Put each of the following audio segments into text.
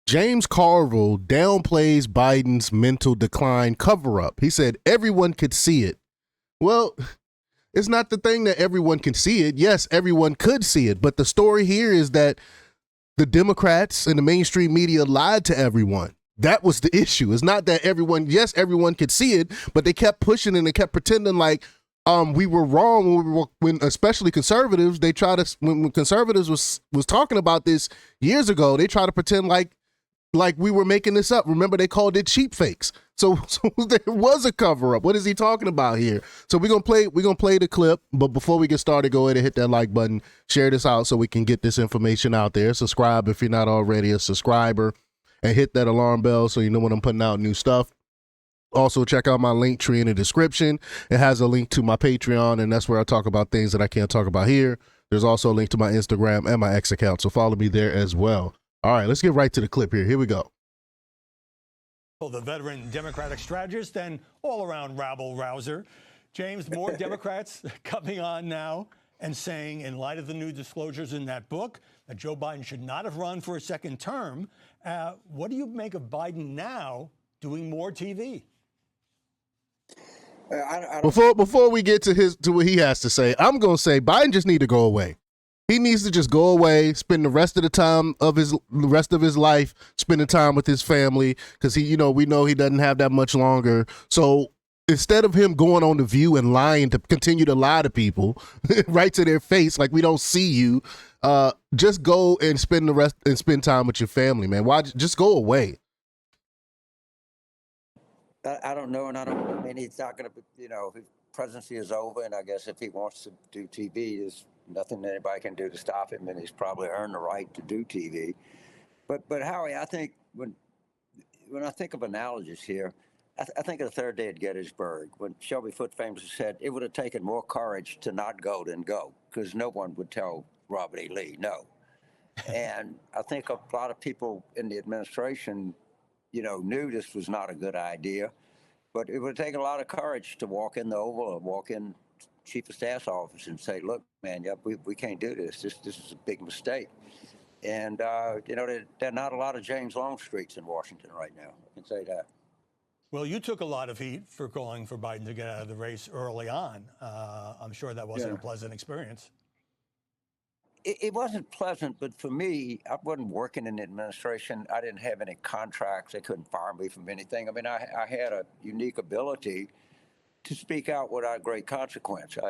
James Carville downplays Biden's mental decline cover-up. He said everyone could see it. Well, it's not the thing that everyone can see it. Yes, everyone could see it, but the story here is that the Democrats and the mainstream media lied to everyone. That was the issue. It's not that everyone could see it, but they kept pushing and they kept pretending like we were wrong when especially conservatives, they try to when conservatives was talking about this years ago, they try to pretend like we were making this up. Remember, they called it cheap fakes. So there was a cover up. What is he talking about here? So we're gonna play the clip, but before we get started, go ahead and hit that like button, share this out so we can get this information out there. Subscribe if you're not already a subscriber, and hit that alarm bell so you know when I'm putting out new stuff. Also, check out my link tree in the description. It has a link to my Patreon, and that's where I talk about things that I can't talk about here. There's also a link to my Instagram and my X account, so follow me there as well. All right, let's get right to the clip here. Here we go. The veteran Democratic strategist and all-around rabble-rouser. James, more Democrats coming on now and saying, in light of the new disclosures in that book, that Joe Biden should not have run for a second term. What do you make of Biden now doing more TV? Before we get to what he has to say, I'm gonna say Biden just need to go away. He needs to just go away, spend the rest of his life spending time with his family, because we know he doesn't have that much longer. So instead of him going on The View and lying to continue to lie to people right to their face, like we don't see you, just go and spend time with your family, man. Why just go away? I don't know, and I mean, he's not going to, his presidency is over, and I guess if he wants to do TV, there's nothing anybody can do to stop him, and he's probably earned the right to do TV. But Howie, I think when I think of analogies here, I think of the third day at Gettysburg, when Shelby Foote famously said it would have taken more courage to not go than go, because no one would tell Robert E. Lee no. And I think a lot of people in the administration knew this was not a good idea, but it would take a lot of courage to walk in the Oval or walk in Chief of Staff's office and say, look, man, we can't do this. This is a big mistake. And, there are not a lot of James Longstreets in Washington right now. I can say that. Well, you took a lot of heat for calling for Biden to get out of the race early on. I'm sure that wasn't a pleasant experience. It wasn't pleasant, but for me, I wasn't working in the administration. I didn't have any contracts. They couldn't fire me from anything. I mean, I had a unique ability to speak out without great consequence. Of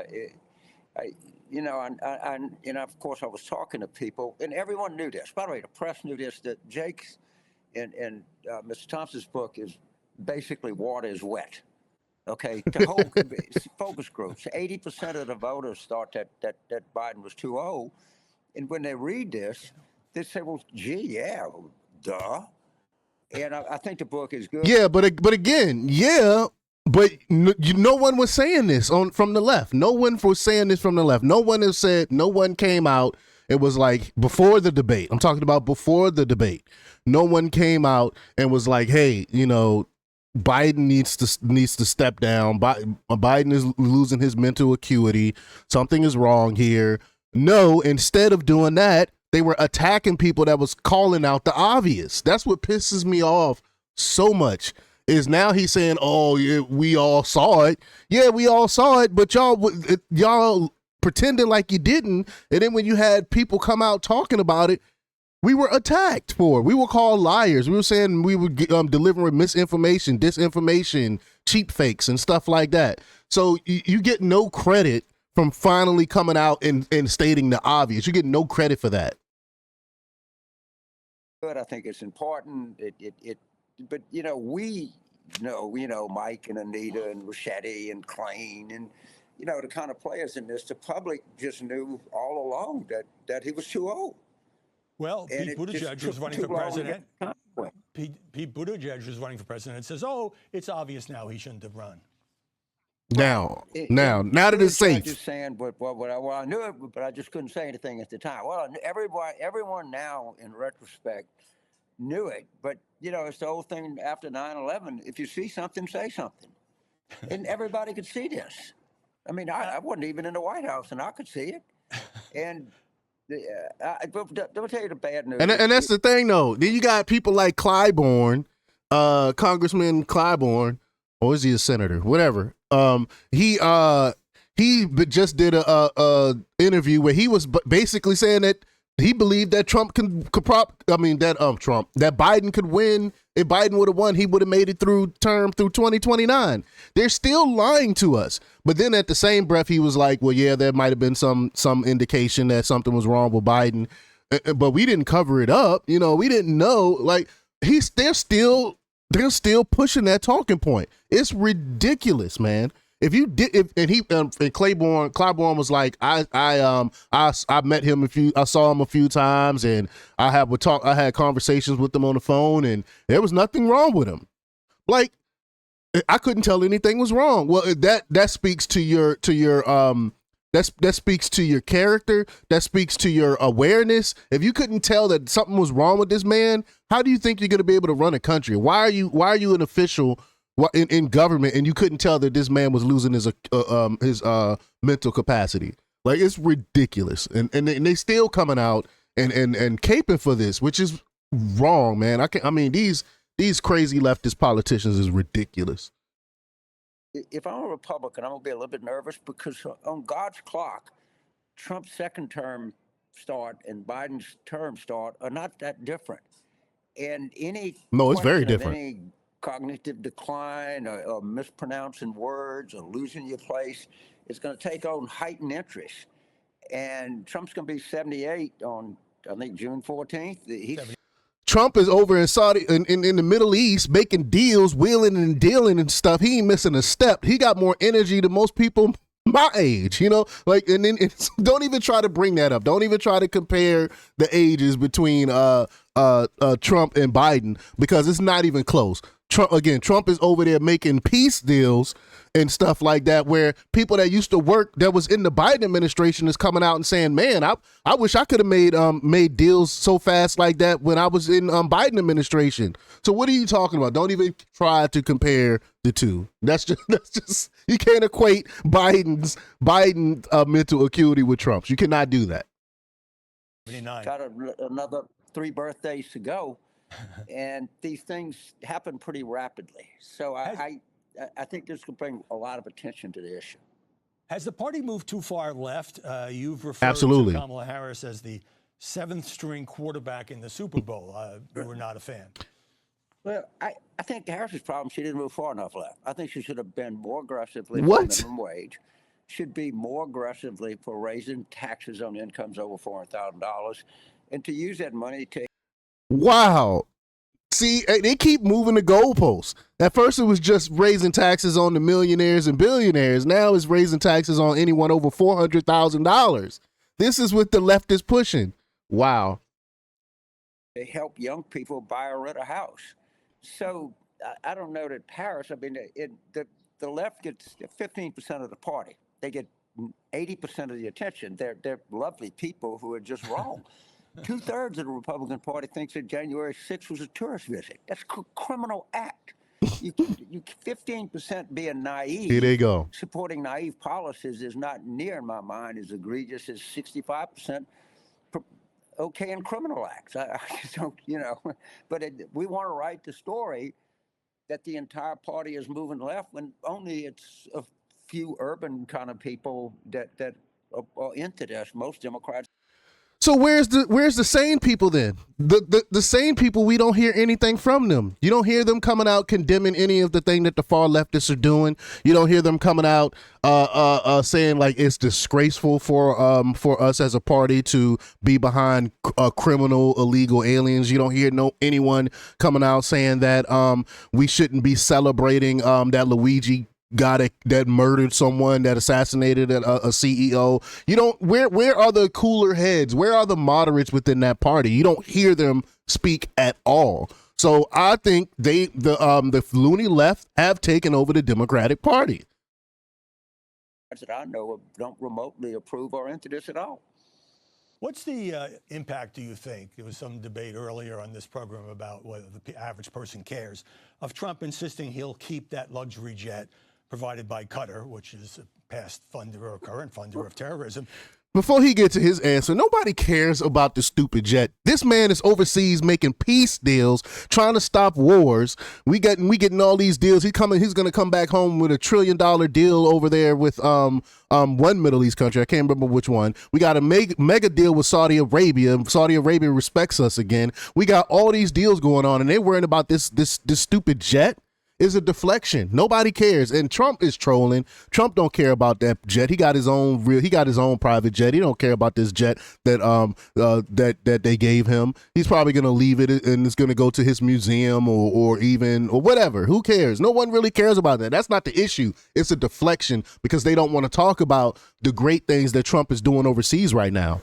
course, I was talking to people, and everyone knew this. By the way, the press knew this, that Jake's and Mr. Thompson's book is basically water is wet. Okay, the whole focus groups, 80% of the voters thought that Biden was too old. And when they read this, they say, well, gee, yeah, duh. And I think the book is good. Yeah, but again, yeah, but no one was saying this from the left. No one was saying this from the left. No one came out. It was like before the debate. I'm talking about before the debate. No one came out and was like, hey, Biden needs to step down. Biden is losing his mental acuity. Something is wrong here. No, instead of doing that, they were attacking people that was calling out the obvious. That's what pisses me off so much. Is now he's saying, "Oh, yeah, we all saw it." Yeah, we all saw it, but y'all pretending like you didn't. And then when you had people come out talking about it, we were attacked for it. We were called liars. We were saying we were delivering misinformation, disinformation, cheap fakes, and stuff like that. So you get no credit from finally coming out and stating the obvious. You get no credit for that. Good. I think it's important. But we know Mike and Anita and Ricchetti and Klain and the kind of players in this. The public just knew all along that he was too old. Well, Pete Buttigieg was running for president. Pete Buttigieg was running for president and says, "Oh, it's obvious now he shouldn't have run." Now that it's safe. Just saying, I knew it, but I just couldn't say anything at the time. Well, everyone now, in retrospect, knew it. But it's the old thing after 9/11. If you see something, say something, and everybody could see this. I mean, I wasn't even in the White House, and I could see it. And Don't tell you the bad news. And that's the thing, though. Then you got people like Clyburn, Congressman Clyburn, or is he a senator? Whatever. He just did a interview where he was basically saying that he believed that Trump that Biden could win. If Biden would have won, he would have made it through 2029. They're still lying to us. But then at the same breath, he was like, well, yeah, there might have been some indication that something was wrong with Biden, but we didn't cover it up. You know, we didn't know. Like they're still pushing that talking point. It's ridiculous, man. If you did, and Clyburn was like, I met him I saw him a few times, and I had conversations with him on the phone, and there was nothing wrong with him. Like, I couldn't tell anything was wrong. Well, that speaks to your that speaks to your character. That speaks to your awareness. If you couldn't tell that something was wrong with this man, how do you think you're going to be able to run a country? Why are you an official in government and you couldn't tell that this man was losing his mental capacity? Like, it's ridiculous, and they still coming out and caping for this, which is wrong, man. These crazy leftist politicians is ridiculous. If I'm a Republican, I'm going to be a little bit nervous because on God's clock, Trump's second term start and Biden's term start are not that different. And it's very different. Any cognitive decline or mispronouncing words or losing your place, it's going to take on heightened interest. And Trump's going to be 78 on, I think, June 14th. Trump is over in Saudi in the Middle East making deals, wheeling and dealing and stuff. He ain't missing a step. He got more energy than most people my age, you know. Like, and then don't even try to bring that up. Don't even try to compare the ages between Trump and Biden, because it's not even close. Trump is over there making peace deals and stuff like that, where people that used to work that was in the Biden administration is coming out and saying, man, I wish I could have made deals so fast like that when I was in Biden administration. So what are you talking about? Don't even try to compare the two. That's just you can't equate Biden's mental acuity with Trump's. You cannot do that. Got another 3 birthdays to go. And these things happen pretty rapidly. So I think this could bring a lot of attention to the issue. Has the party moved too far left? You've referred Absolutely to Kamala Harris as the 7th string quarterback in the Super Bowl. You were not a fan. Well, I think Harris's problem, she didn't move far enough left. I think she should have been more aggressively for minimum wage, should be more aggressively for raising taxes on incomes over $400,000, and to use that money to... Wow. See, they keep moving the goalposts. At first, it was just raising taxes on the millionaires and billionaires. Now it's raising taxes on anyone over $400,000. This is what the left is pushing. Wow. They help young people buy or rent a house. So I don't know that Paris, I mean, the left gets 15% of the party. They get 80% of the attention. They're lovely people who are just wrong. 2/3 of the Republican Party thinks that January 6th was a tourist visit. That's a criminal act. You 15% being naive. Here they go. Supporting naive policies is not near, in my mind, as egregious as 65% okay in criminal acts. I just don't, but we want to write the story that the entire party is moving left when only it's a few urban kind of people that are into this. Most Democrats. So where's the sane people then? The sane people, we don't hear anything from them. You don't hear them coming out condemning any of the thing that the far leftists are doing. You don't hear them coming out saying like it's disgraceful for us as a party to be behind criminal illegal aliens. You don't hear anyone coming out saying that we shouldn't be celebrating that Luigi guy that murdered someone, that assassinated a CEO. You don't. Where are the cooler heads? Where are the moderates within that party? You don't hear them speak at all. So I think the loony left have taken over the Democratic Party. That I know of don't remotely approve or into this at all. What's the impact, do you think? There was some debate earlier on this program about whether the average person cares of Trump insisting he'll keep that luxury jet provided by Qatar, which is a past funder or current funder of terrorism. before he gets to his answer, nobody cares about the stupid jet. This man is overseas making peace deals, trying to stop wars. We getting all these deals. He's gonna come back home with $1 trillion deal over there with one Middle East country. I can't remember which one. We got a mega deal with Saudi Arabia. Saudi Arabia respects us again. We got all these deals going on, and they're worrying about this stupid jet. Is a deflection. Nobody cares, and Trump is trolling. Trump don't care about that jet. He got his own private jet. He don't care about this jet that they gave him. He's probably gonna leave it and it's gonna go to his museum or whatever. Who cares? No one really cares about that. That's not the issue. It's a deflection because they don't want to talk about the great things that Trump is doing overseas right now.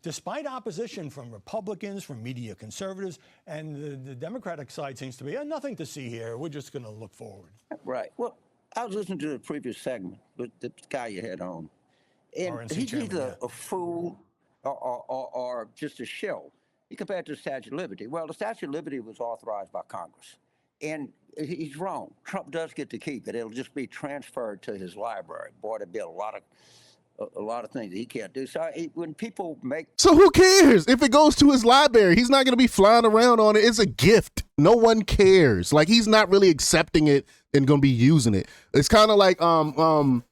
Despite opposition from Republicans, from media conservatives, and the Democratic side seems to be nothing to see here. We're just going to look forward. Right. Well, I was listening to the previous segment with the guy you had on, and he's either a fool or just a shill. He compared to the Statue of Liberty. Well, the Statue of Liberty was authorized by Congress, and he's wrong. Trump does get to keep it. It'll just be transferred to his library. Boy, there'd be a lot of things that he can't do. So when people make... So who cares? If it goes to his library, he's not going to be flying around on it. It's a gift. No one cares. Like, he's not really accepting it and going to be using it. It's kind of like the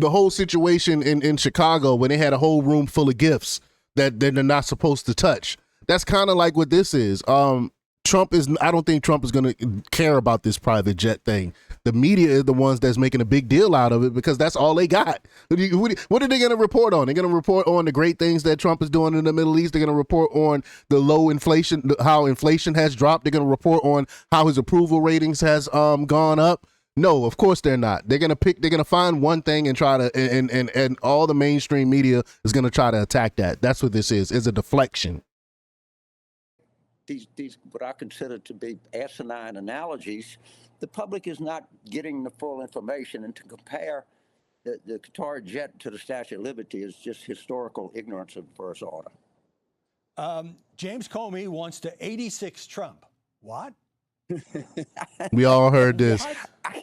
whole situation in Chicago when they had a whole room full of gifts that they're not supposed to touch. That's kind of like what this is. I don't think Trump is going to care about this private jet thing. The media is the ones that's making a big deal out of it because that's all they got. What are they going to report on? They're going to report on the great things that Trump is doing in the Middle East. They're going to report on the low inflation, how inflation has dropped. They're going to report on how his approval ratings has gone up. No, of course they're not. They're going to find one thing and try to, and all the mainstream media is going to try to attack that. That's what this is. It's a deflection. These what I consider to be asinine analogies, the public is not getting the full information, and to compare the Qatar jet to the Statue of Liberty is just historical ignorance of the first order. James Comey wants to 86 Trump. What? We all heard this.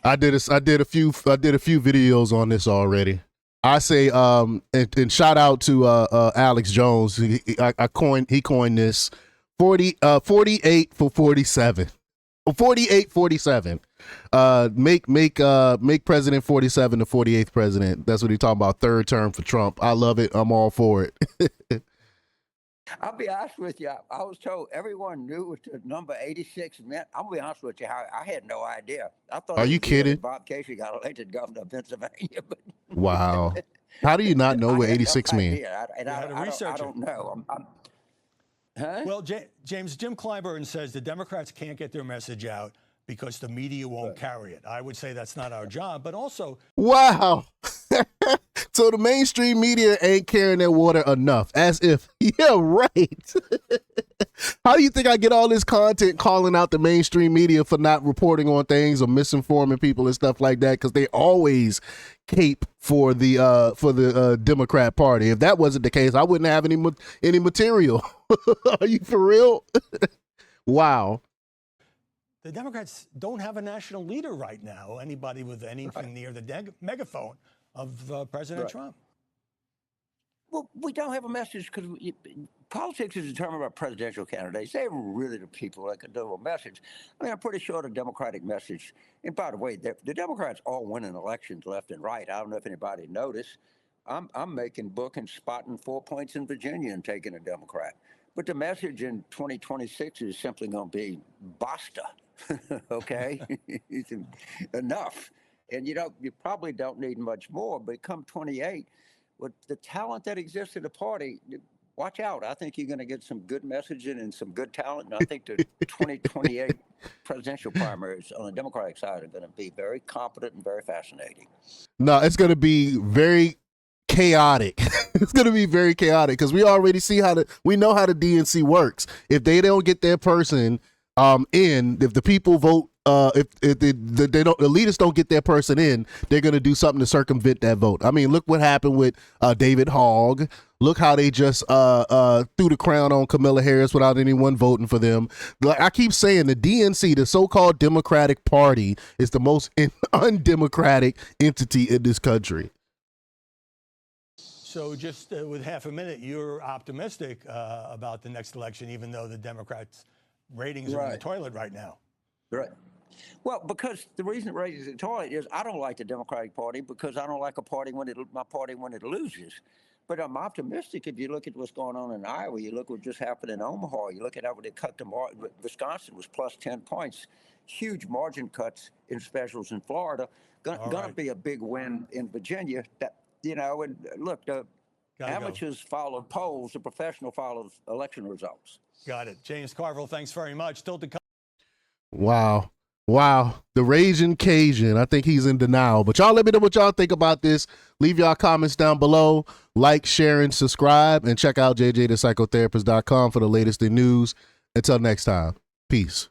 I did a few videos on this already. I say and shout out to Alex Jones. He coined this 48 for 47. 48-47. Make President 47 the 48th president. That's what he's talking about. Third term for Trump. I love it. I'm all for it. I'll be honest with you. I was told everyone knew what the number 86 meant. I'll be honest with you. I had no idea. I thought. Are you kidding? Bob Casey got elected governor of Pennsylvania. But wow. How do you not know what 86 means? I don't know. Huh? Well, James, Jim Clyburn says the Democrats can't get their message out because the media won't carry it. I would say that's not our job, but also... Wow. So the mainstream media ain't carrying their water enough, as if, yeah, right. How do you think I get all this content calling out the mainstream media for not reporting on things or misinforming people and stuff like that? Because they always cape for the Democrat Party. If that wasn't the case, I wouldn't have any material. Are you for real? Wow. The Democrats don't have a national leader right now, anybody with anything near the megaphone of President Trump. Well, we don't have a message because politics is determined by presidential candidates. They're really the people that can do a message. I mean, I'm pretty sure the Democratic message, and by the way, the Democrats all winning elections left and right. I don't know if anybody noticed. I'm making book and spotting 4 points in Virginia and taking a Democrat. But the message in 2026 is simply going to be basta. Okay? Enough. And you probably don't need much more, but come 28, with the talent that exists in the party, watch out. I think you're going to get some good messaging and some good talent. And I think the 2028 presidential primaries on the Democratic side are going to be very competent and very fascinating. No, it's going to be very chaotic. It's going to be very chaotic because we already we know how the DNC works. If they don't get their person in, if the people vote, if the elitists don't get their person in, they're going to do something to circumvent that vote. I mean, look what happened with David Hogg. Look how they just threw the crown on Kamala Harris without anyone voting for them. Like I keep saying, the DNC, the so-called Democratic Party, is the most undemocratic entity in this country. So just with half a minute, you're optimistic about the next election, even though the Democrats' ratings are in the toilet right now. Right. Well, because the reason it raises the toilet is I don't like the Democratic Party because I don't like my party when it loses. But I'm optimistic if you look at what's going on in Iowa, you look what just happened in Omaha, you look at how they cut Wisconsin was plus 10 points, huge margin cuts in specials in Florida. Going to be a big win in Virginia. That, you know, and look, the amateurs follow polls, the professional follows election results. Got it. James Carville, thanks very much. Still to come. Wow. The Raging Cajun. I think he's in denial. But y'all let me know what y'all think about this. Leave y'all comments down below. Like, share, and subscribe. And check out jjthepsychotherapist.com for the latest in news. Until next time. Peace.